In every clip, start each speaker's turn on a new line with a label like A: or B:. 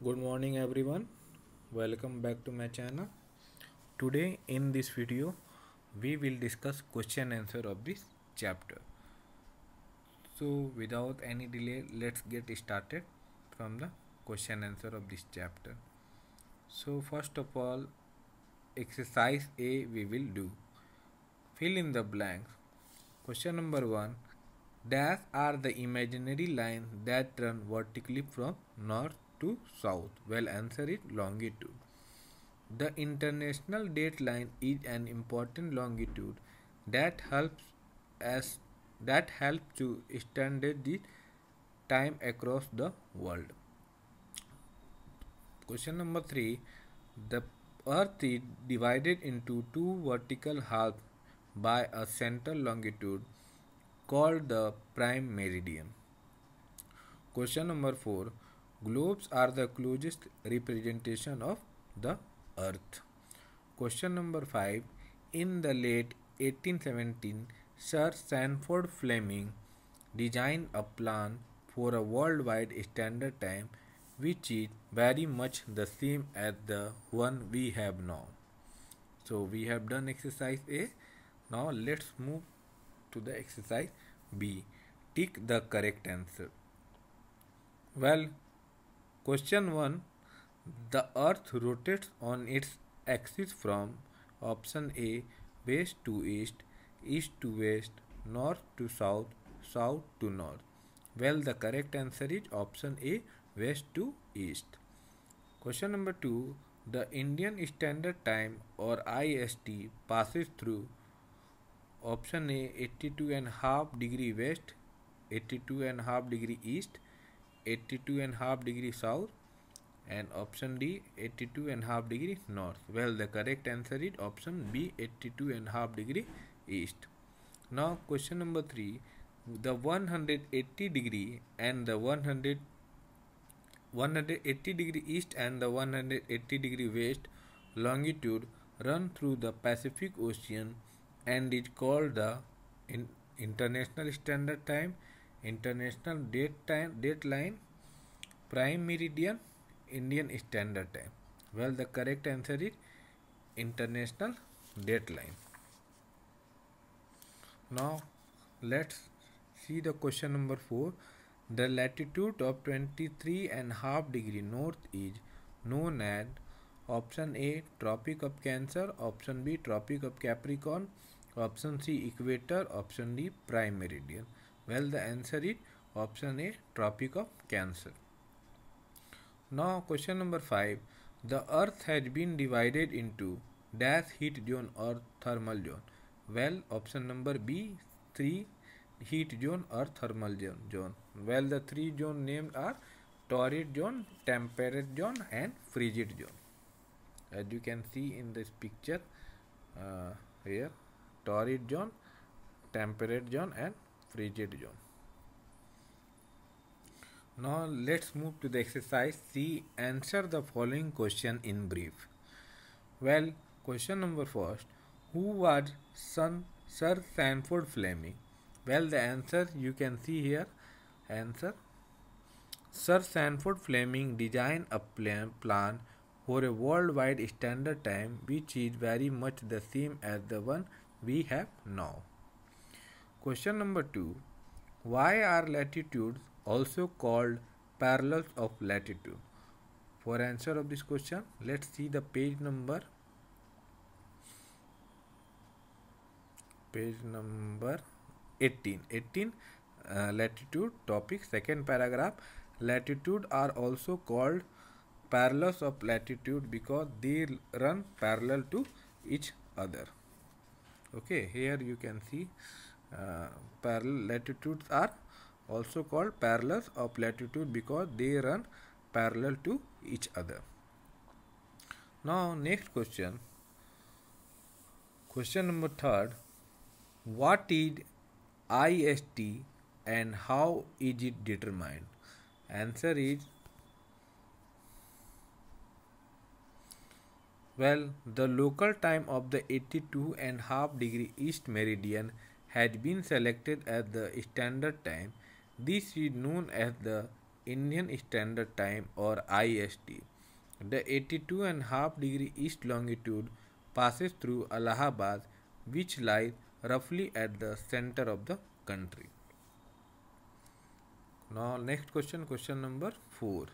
A: Good morning everyone. Welcome back to my channel. Today in this video we will discuss question answer of this chapter. So without any delay let's get started from the question answer of this chapter. So first of all exercise A we will do. Fill in the blanks. Question number 1. Dash are the imaginary lines that run vertically from north to south. Well, answer is longitude. The international date line is an important longitude that as helps to standard the time across the world. Question number 3. The earth is divided into two vertical halves by a central longitude called the prime meridian. Question number 4. Globes are the closest representation of the earth. Question number 5. In the late 1817, Sir Sanford Fleming designed a plan for a worldwide standard time which is very much the same as the one we have now. So we have done exercise A. Now let's move to the exercise B. Tick the correct answer. Well, question 1. The earth rotates on its axis from option A west to east, east to west, north to south, south to north. Well, the correct answer is option A west to east. Question number 2. The Indian Standard Time or IST passes through option A 82.5 degree west, 82.5 degree east, 82.5 degree south, and option D 82.5 degree north. Well, the correct answer is option B 82.5 degree east. Now question number 3. The 180 degree and the 180 degree east and the 180 degree west longitude run through the Pacific Ocean and is called the International Standard Time, International Date Line, Prime Meridian, Indian Standard Time. Well, the correct answer is International Date Line. Now let's see the question number 4. The latitude of 23.5 degree north is known as option A Tropic of Cancer, option B Tropic of Capricorn, option C equator, option D prime meridian. Well, the answer is option A Tropic of Cancer. Now question number 5. The earth has been divided into dash heat zone or thermal zone. Well, option number B 3 heat zone or thermal zone. Well, the three zone named are torrid zone, temperate zone and frigid zone. As you can see in this picture here, torrid zone, temperate zone and frigid zone. Now let's move to the exercise C. Answer the following question in brief. Well, question number first. Who was Sir Sanford Fleming? Well, the answer you can see here. Answer. Sir Sanford Fleming designed a plan for a worldwide standard time which is very much the same as the one we have now. Question number 2. Why are latitudes also called parallels of latitude? For answer of this question, let's see the page number 18. Latitude topic, second paragraph. Latitude are also called parallels of latitude because they run parallel to each other. Okay, here you can see parallel latitudes are also called parallels of latitude because they run parallel to each other. Now next question. Question number 3. What is IST and how is it determined? Answer is, well, the local time of the 82.5 degree east meridian has been selected as the standard time. This is known as the Indian Standard Time or IST. The 82.5 degree east longitude passes through Allahabad, which lies roughly at the center of the country. Now, next question, question number 4.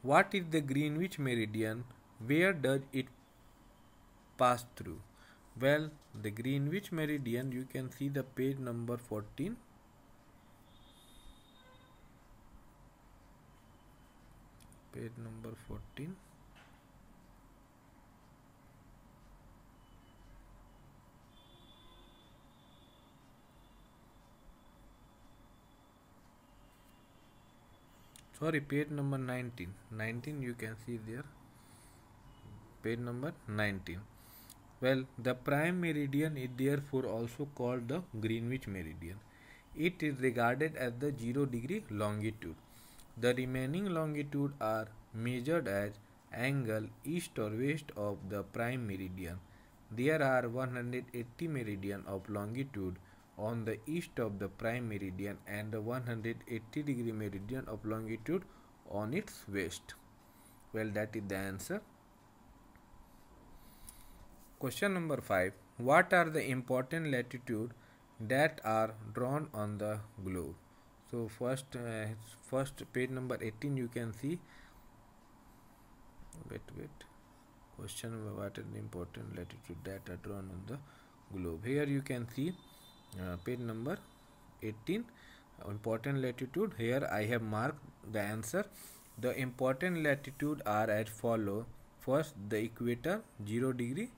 A: What is the Greenwich meridian? Where does it pass through? Well, the Greenwich meridian, you can see the page number 14. Page number 14. Sorry, page number 19. 19 you can see there. Page number 19. Well, the prime meridian is therefore also called the Greenwich meridian. It is regarded as the 0 degree longitude. The remaining longitude are measured as angle east or west of the prime meridian. There are 180 meridian of longitude on the east of the prime meridian and 180 degree meridian of longitude on its west. Well, that is the answer. Question number 5. What are the important latitudes that are drawn on the globe? So first page number 18 you can see. Wait. Question number, what are the important latitude that are drawn on the globe? Here you can see page number 18, important latitude. Here I have marked the answer. The important latitude are as follow. First, the equator 0 degree,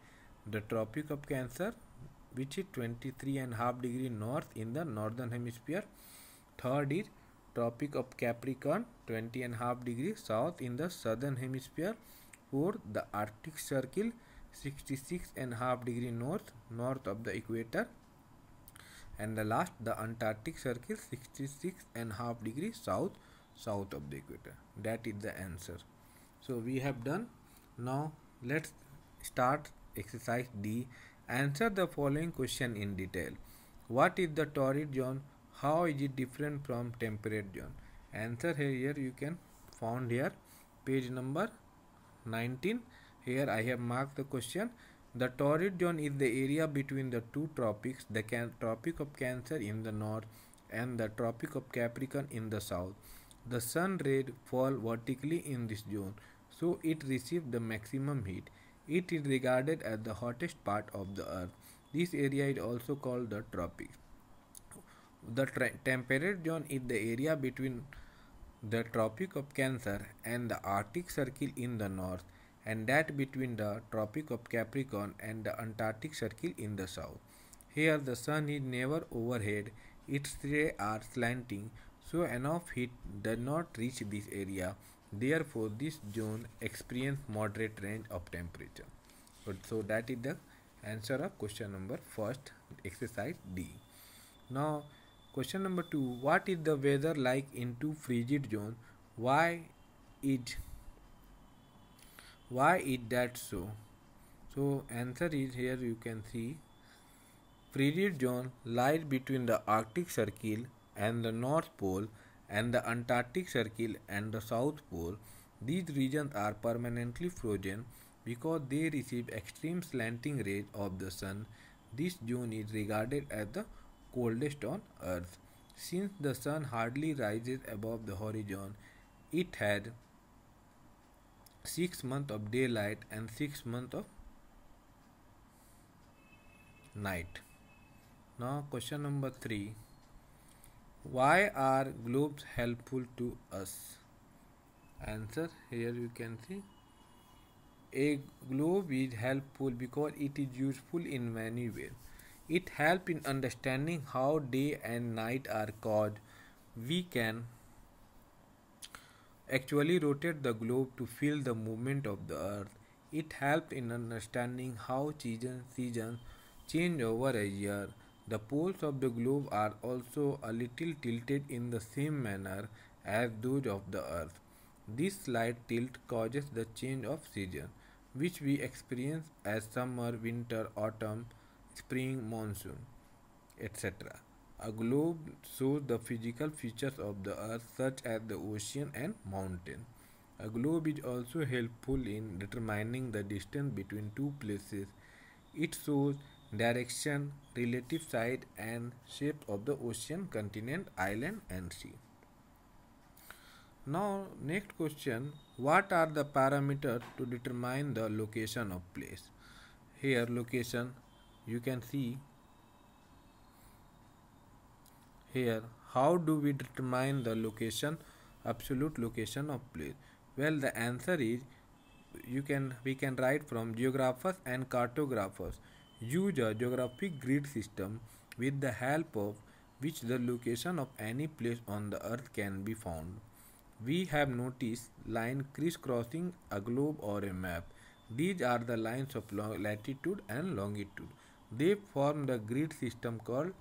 A: the Tropic of Cancer, which is 23.5 degree north in the northern hemisphere. Third is Tropic of Capricorn, 20.5 degree south in the southern hemisphere. Fourth, the Arctic Circle, 66.5 degree north of the equator. And the last, the Antarctic Circle, 66.5 degree south of the equator. That is the answer. So we have done. Now let's start exercise D. Answer the following question in detail. What is the torrid zone? How is it different from temperate zone? Answer here you can found here, page number 19. Here I have marked the question. The torrid zone is the area between the two tropics, the Tropic of Cancer in the north and the Tropic of Capricorn in the south. The sun rays fall vertically in this zone, so it receives the maximum heat. It is regarded as the hottest part of the earth. This area is also called the tropics. The temperate zone is the area between the Tropic of Cancer and the Arctic Circle in the north, and that between the Tropic of Capricorn and the Antarctic Circle in the south. Here the sun is never overhead, its rays are slanting, so enough heat does not reach this area. Therefore, this zone experiences moderate range of temperature. So that is the answer of question number first, exercise D. Now, question number 2. What is the weather like in two frigid zones? Why is that so? So answer is here you can see. Frigid zone lies between the Arctic Circle and the North Pole and the Antarctic Circle and the South Pole. These regions are permanently frozen because they receive extreme slanting rays of the sun. This zone is regarded as the coldest on earth. Since the sun hardly rises above the horizon, it had 6 months of daylight and 6 months of night. Now question number 3. Why are globes helpful to us? Answer here you can see. A globe is helpful because it is useful in many ways. It helps in understanding how day and night are caused. We can actually rotate the globe to feel the movement of the earth. It helps in understanding how seasons change over a year. The poles of the globe are also a little tilted in the same manner as those of the earth. This slight tilt causes the change of season, which we experience as summer, winter, autumn, spring, monsoon, etc. A globe shows the physical features of the earth such as the ocean and mountain. A globe is also helpful in determining the distance between two places. It shows direction, relative size and shape of the ocean, continent, island and sea. Now next question, what are the parameters to determine the location of place? Here location you can see here. How do we determine the location, absolute location of place? Well, the answer is we can write from geographers and cartographers use a geographic grid system with the help of which the location of any place on the earth can be found. We have noticed line crisscrossing a globe or a map. These are the lines of latitude and longitude. They form the grid system called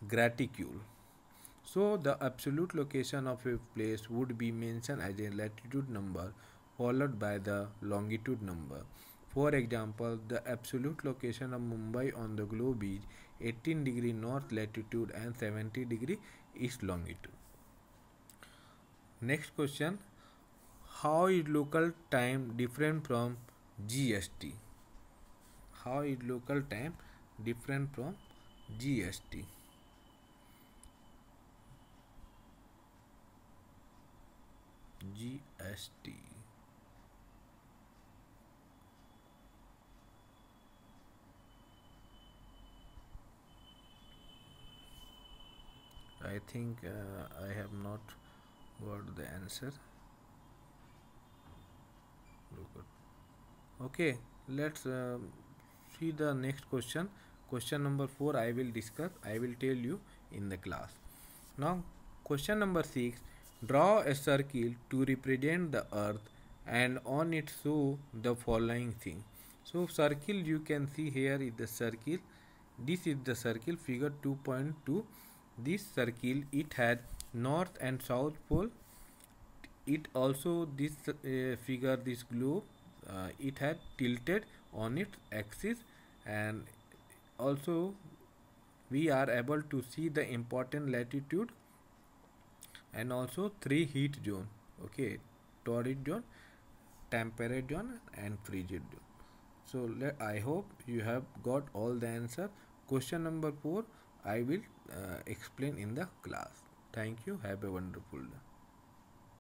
A: graticule. So the absolute location of a place would be mentioned as a latitude number followed by the longitude number. For example, the absolute location of Mumbai on the globe is 18 degree north latitude and 70 degree east longitude. Next question, how is local time different from GST? How is local time different from GST? GST. I think I have not got the answer. Okay, let's see the next question. Question number 4 I will discuss, I will tell you in the class. Now, question number 6, draw a circle to represent the earth and on it show the following thing. So, circle you can see here is the circle. This is the circle figure 2.2. This circle it had north and south pole. It also this figure this globe it had tilted on its axis, and also we are able to see the important latitude and also three heat zone. Okay, torrid zone, temperate zone and frigid zone. So I hope you have got all the answer. Question number 4 I will explain in the class. Thank you. Have a wonderful day.